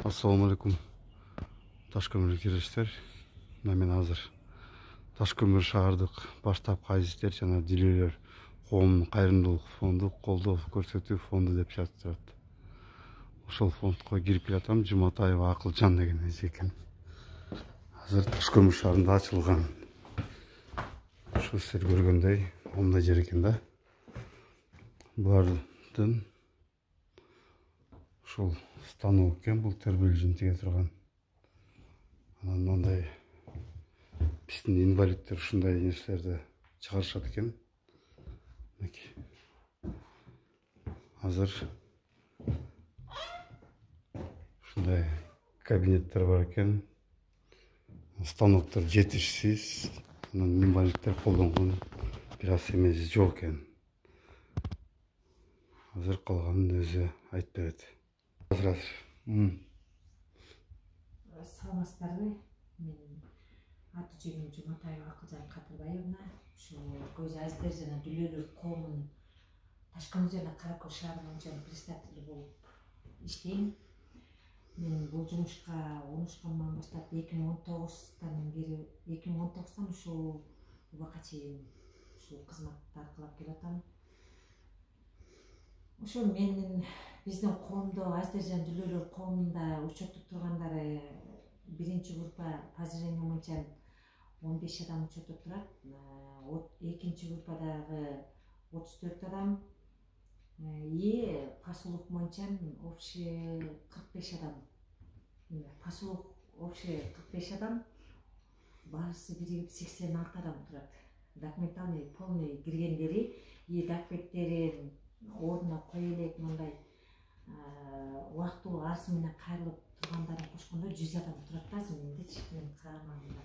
Assalamu alaikum. Ташкөмір керештер. Мен азыр Ташкөмір шаардык баштапкы изиштер жана Дилелер коомдун кайрымдуулук фонду колдоо көрсөтүү фонду деп жатат. Ошол фондко кирип келатам. Жуматаева Акылжан деген эже экен. Азыр Ташкөмір шаарында ачылган. Ошо сиздер көргөндөй мындай жер экен да. Булардын ушул станок экен, бул тербелишин тиге турган. Анан мындай биздин инвалиддер ушундай нерселерди чыгарышат экен. Азыр ушундай кабинеттер бар экен. Станоктор жетишсиз, анан инвалиддер колдонгон бир аз эмеси жок экен. Азыр калганын өзү айтып берет. Саламатсыздарбы? Мен аты-жөнүм Жуматаева Акылжан Кадырбаевна. Ушу көз азиздер жана Дүлөлөр коомунун Ташкөмүр жана Каракөл шаары боюнча председатель болуп иштейм. Мен бул жумушка 13 баштап 2019 ушул убакка чейин ушул кызматты аркылап келатам. Ошо менин биздин коомдо азиздер жана Дүлөлөр коомунда учеттуп тургандары биринчи группа по зрению боюнча 15 адам учеттуп турат. Экинчи группадагы 34 адам. Пасулук боюнча общий 45 адам. Пасулук общий 45 адам. Баарысы биригип 86 адам турат. Документальный полный киргендери, документтерин ордуна кое элек мындай убактылуу арыз менен кайрылып тургандарын кошкондо 100 адам турат да зиминдечи мен карамагында.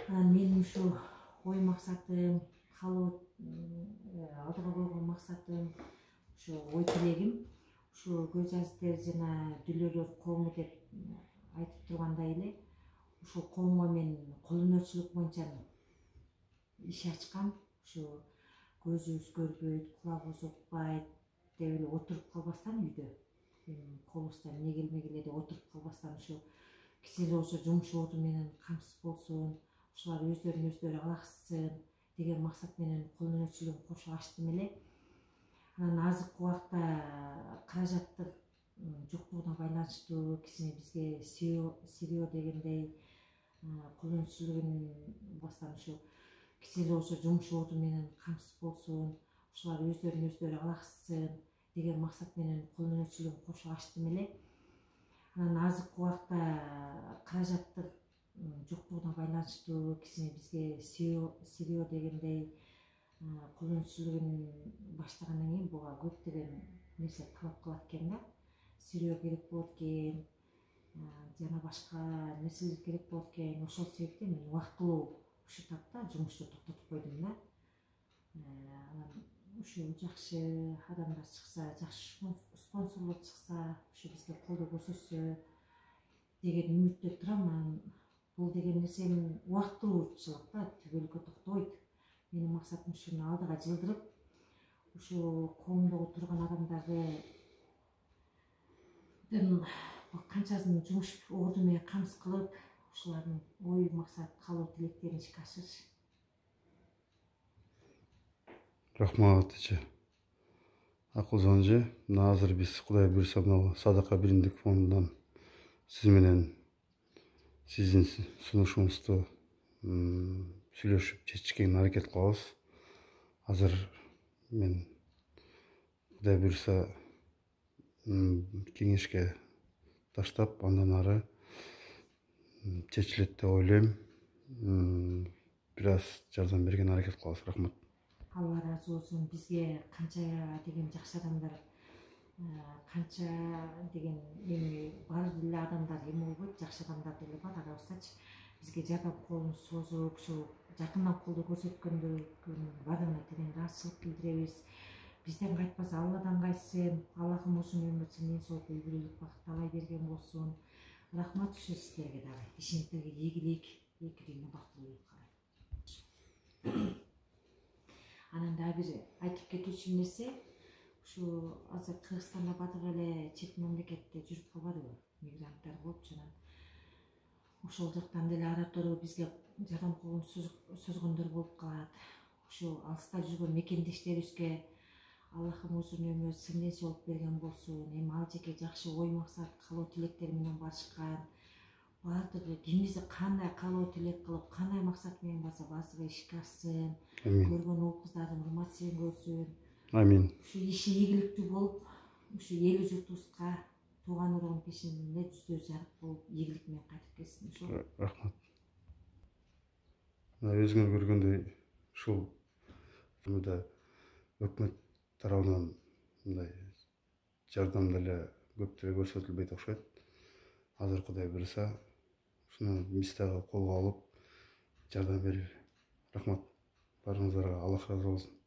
Менин ушу ой максатым, калуу алдыга койгон максатым, ушу ой тилегим ушу көз азиздер жана Дүлөлөр коому деп айтып тургандай эле ушул коомго мен кол өнөрчүлүк боюнча иш ачкам. Ушу көзүбүз көрбөйт, кулагыбыз укпайт деп эле отуруп калбастан үйдө, колубуздан эмне келмек эле деп отуруп калбастан ушу кичине болсо жумуш орду менен камсыз болсун, ушулар өздөрүн алаксытсын деген максат менен кол өнөрчүлүгүн кошуп ачтым эле. Анан азыркы убакта каражаттын жоктугуна байланыштуу кичине бизге Сирио дегендей кол өнөрчүлүгүн бастан ушу кичине болсо жумуш орду менен камсыз болсун, ушулар өздөрүн алаксытсын деген максат менен кол өнөрчүлүгүн кошуп ачтым эле. Анан азыркы убакта каражаттын жоктугуна байланыштуу кичине бизге Сирио дегендей кол өнөрчүлүгүн баштагандан кийин буга көптөгөн нерсе талап кылат экен да. Сирио керек болот экен, жана башка нерселер керек болот экен. Ошол себептен мен убактылуу ушу тапта жумушту токтотуп койдум да. Анан ушу жакшы адамдар чыкса, жакшы спонсорлор чыкса, ушу бизге колдоо көрсөтсө деген үмүттө турам. Бул деген нерсенин убактылуучулук да, түбөлүккө токтобойт. Менин максатым ушуну алдыга жылдырып, ушу коомдогу турган адамдарды канчасын жумуш орду менен камсыз кылып, ушулардын ой максат, каалоо тилектерин ишке ашырыш. Рахмат эже. Акылжан эже, мына азыр биз Кудай буйрса мына Садака биримдик фондунан сиз менен сиздин сунушуңузду сүйлөшүп чечишке аракет кылабыз. Азыр мен Кудай буйрса кеңешке таштап, андан ары чечилет деп ойлойм. Бир аз жардам берген аракет кылабыз. Рахмат. Алла разы болсун. Бизге канча деген жакшы адамдар, канча деген бар эле адамдар эме болбойт, жакшы адамдар деле бар арабыздачы. Бизге жардам колун созуп, ушу жакындан колдоо көрсөткөндөрүн баардыгына терең ыраазычылык билдиребиз. Бизден кайтпаса Алладан кайтсын. Аллахым ушул өмүрдө мен сол ийгилик бакыт алай берген болсун. Рахмат ушу сиздерге дагы. Ишиңиздерге ийгилик, эки дүйнө бактылуу калат. Анан дагы бир айтып кетүүчү нерсе, ушу азыр Кыргызстанда бардык эле чет мамлекетте жүрүп калбадыбы? ошол жактан деле араттору бизге жардам колун созгондор болуп калат. Ошо алыста жүргөн мекендештерибизге Аллахым өзүнүн өмүрү сирнеси болуп берген болсун. Эми ал жерге жакшы ой максат, каалоо тилектер менен барышкан. Баардыгы кимиси кандай каалоо тилек кылып, кандай максат менен барса, баардыгы ишке ашсын. Көргөн уул кыздардын урматсын көрсүн. Амин. Ушу иши ийгиликтүү болуп, ушу эл журтубузга, тууган уругун пешинине жүздөр жарык болуп, ийгилик менен кайтып кетсин. Ошо. Рахмат. Өзүңөр көргөндөй ушул өкмөт тарабынан мындай жардам деле көп деле көрсөтүлбөйт окшойт. Азыр Кудай буйруса, ушуну биз дагы колго алып жардам берели. Рахмат. Баарыңыздарга Аллах разы болсун.